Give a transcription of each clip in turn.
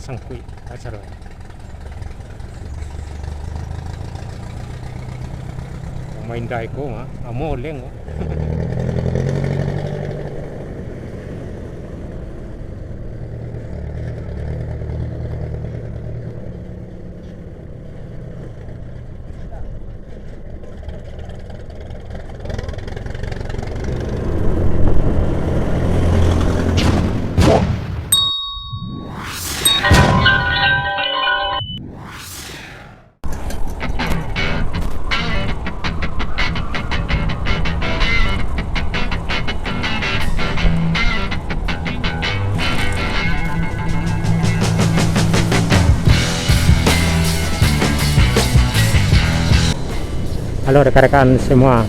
sangkui acara. Main daiko mah, amo leng. Halo rekan-rekan semua,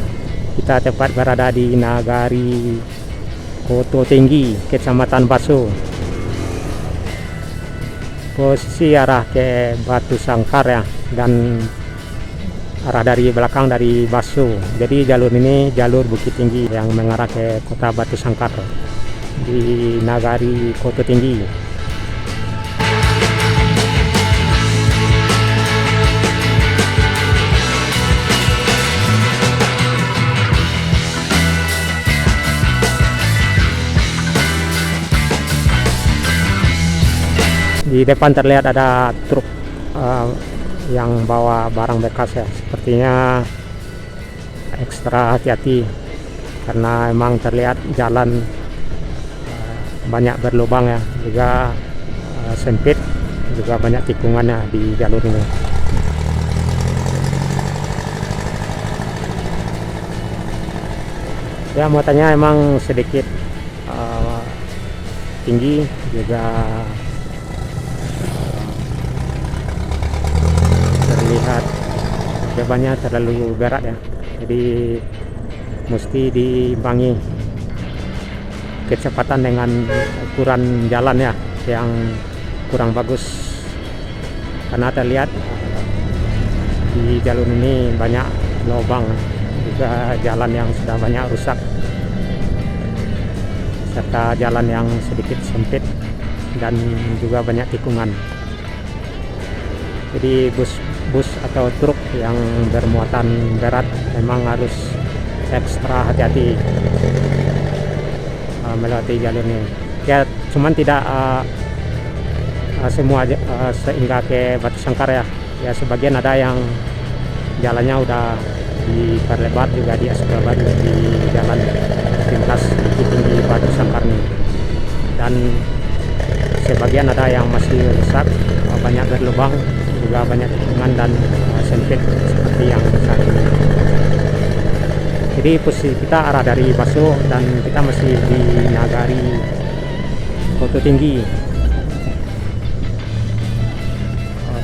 kita tepat berada di Nagari Koto Tinggi, Kecamatan Baso. Posisi arah ke Batu Sangkar ya, dan arah dari belakang dari Baso. Jadi jalur ini jalur Bukit Tinggi yang mengarah ke kota Batu Sangkar di Nagari Koto Tinggi. Di depan terlihat ada truk yang bawa barang bekas ya. Sepertinya ekstra hati-hati karena emang terlihat jalan banyak berlubang ya, juga sempit, juga banyak tikungannya di jalur ini. Ya, muatannya emang sedikit tinggi, juga terlihat bebannya terlalu berat ya, jadi mesti diimbangi kecepatan dengan ukuran jalan ya yang kurang bagus, karena terlihat di jalur ini banyak lubang, juga jalan yang sudah banyak rusak, serta jalan yang sedikit sempit dan juga banyak tikungan. Jadi bus atau truk yang bermuatan berat memang harus ekstra hati-hati melewati jalur ini. Ya, cuman tidak semua sehingga ke Batu Sangkar ya. Ya, sebagian ada yang jalannya udah diperlebar, juga diasfal di jalan lintas Bukit Tinggi Batu Sangkar ini. Dan sebagian ada yang masih rusak, banyak berlubang, juga banyak tikungan dan sempit seperti yang saat ini. Jadi posisi kita arah dari Baso dan kita masih di Nagari Koto Tinggi,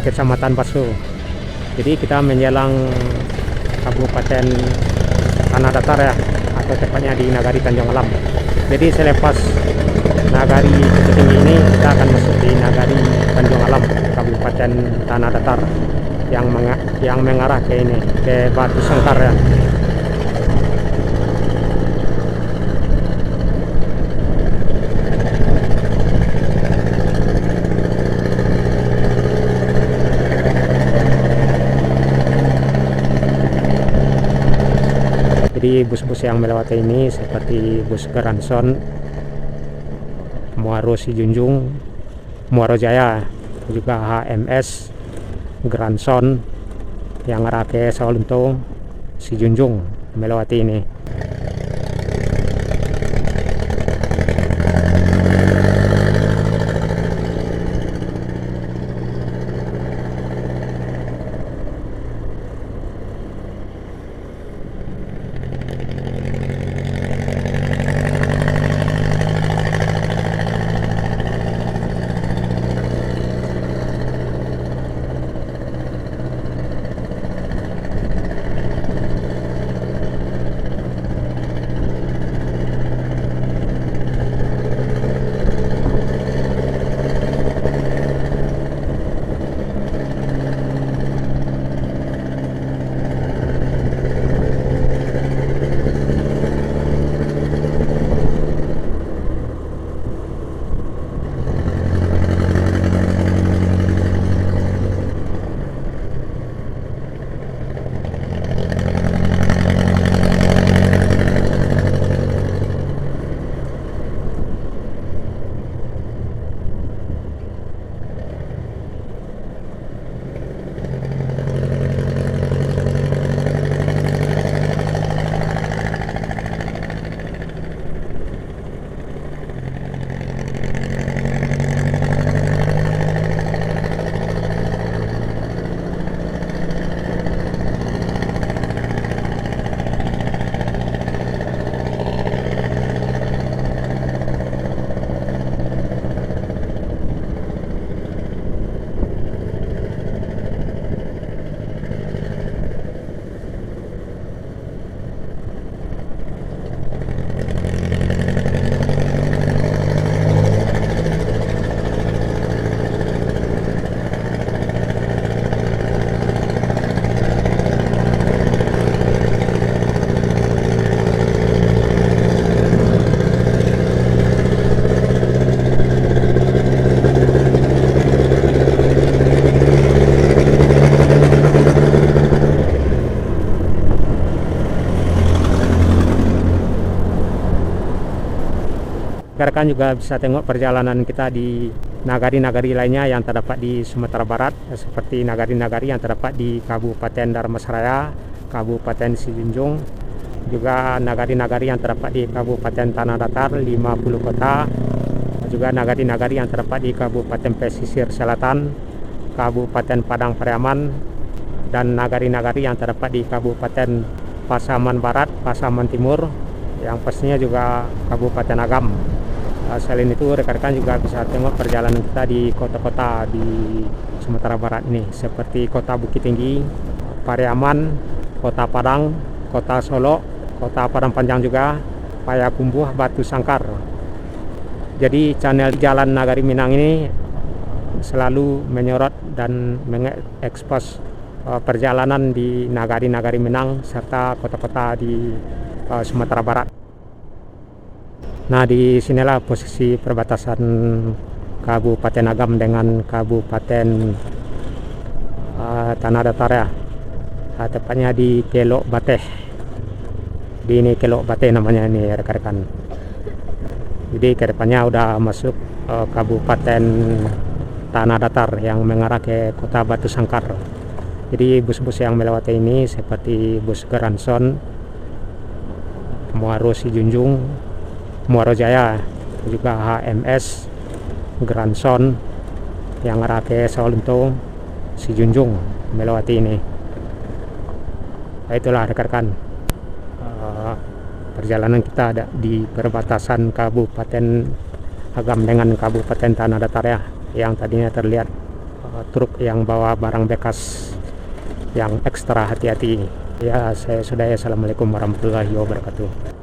Kecamatan Baso. Jadi kita menjelang Kabupaten Tanah Datar ya, atau tepatnya di Nagari Tanjung Alam. Jadi selepas Nagari Koto Tinggi ini kita akan masuk di Nagari Tanjung Alam, Kabupaten Tanah Datar, yang mengarah ke ini, ke Batu Sangkar ya. Jadi bus-bus yang melewati ini seperti bus Granson, Muaro Sijunjung, Muaro Jaya, juga HMS Granson yang arah ke Sawalunto, Sijunjung melewati ini. rekan-rekan juga bisa tengok perjalanan kita di nagari-nagari lainnya yang terdapat di Sumatera Barat, seperti nagari-nagari yang terdapat di Kabupaten Dharmasraya, Kabupaten Sijunjung, juga nagari-nagari yang terdapat di Kabupaten Tanah Datar 50 kota, juga nagari-nagari yang terdapat di Kabupaten Pesisir Selatan, Kabupaten Padang Pariaman, dan nagari-nagari yang terdapat di Kabupaten Pasaman Barat, Pasaman Timur, yang pastinya juga Kabupaten Agam. Selain itu rekan-rekan juga bisa tengok perjalanan kita di kota-kota di Sumatera Barat ini, seperti Kota Bukit Tinggi, Pariaman, Kota Padang, Kota Solo, Kota Padang Panjang juga, Payakumbuh, Batu Sangkar. Jadi channel Jalan Nagari Minang ini selalu menyorot dan mengekspos perjalanan di nagari-nagari Minang serta kota-kota di Sumatera Barat. Nah, di sinilah posisi perbatasan Kabupaten Agam dengan Kabupaten Tanah Datar ya. Tepatnya di Kelok Bateh. Di ini Kelok Bateh namanya ini rekan-rekan. Jadi kedepannya udah masuk Kabupaten Tanah Datar yang mengarah ke Kota Batu Sangkar. Jadi bus-bus yang melewati ini seperti bus Geranson, Muaro Sijunjung, Muaro Jaya, juga HMS Geranson yang arah ke Sawalunto, Sijunjung melewati ini. Nah, itulah rekan-rekan perjalanan kita ada di perbatasan Kabupaten Agam dengan Kabupaten Tanah Datar ya, yang tadinya terlihat truk yang bawa barang bekas yang ekstra hati-hati. Ya, saya sudah. Assalamualaikum warahmatullahi wabarakatuh.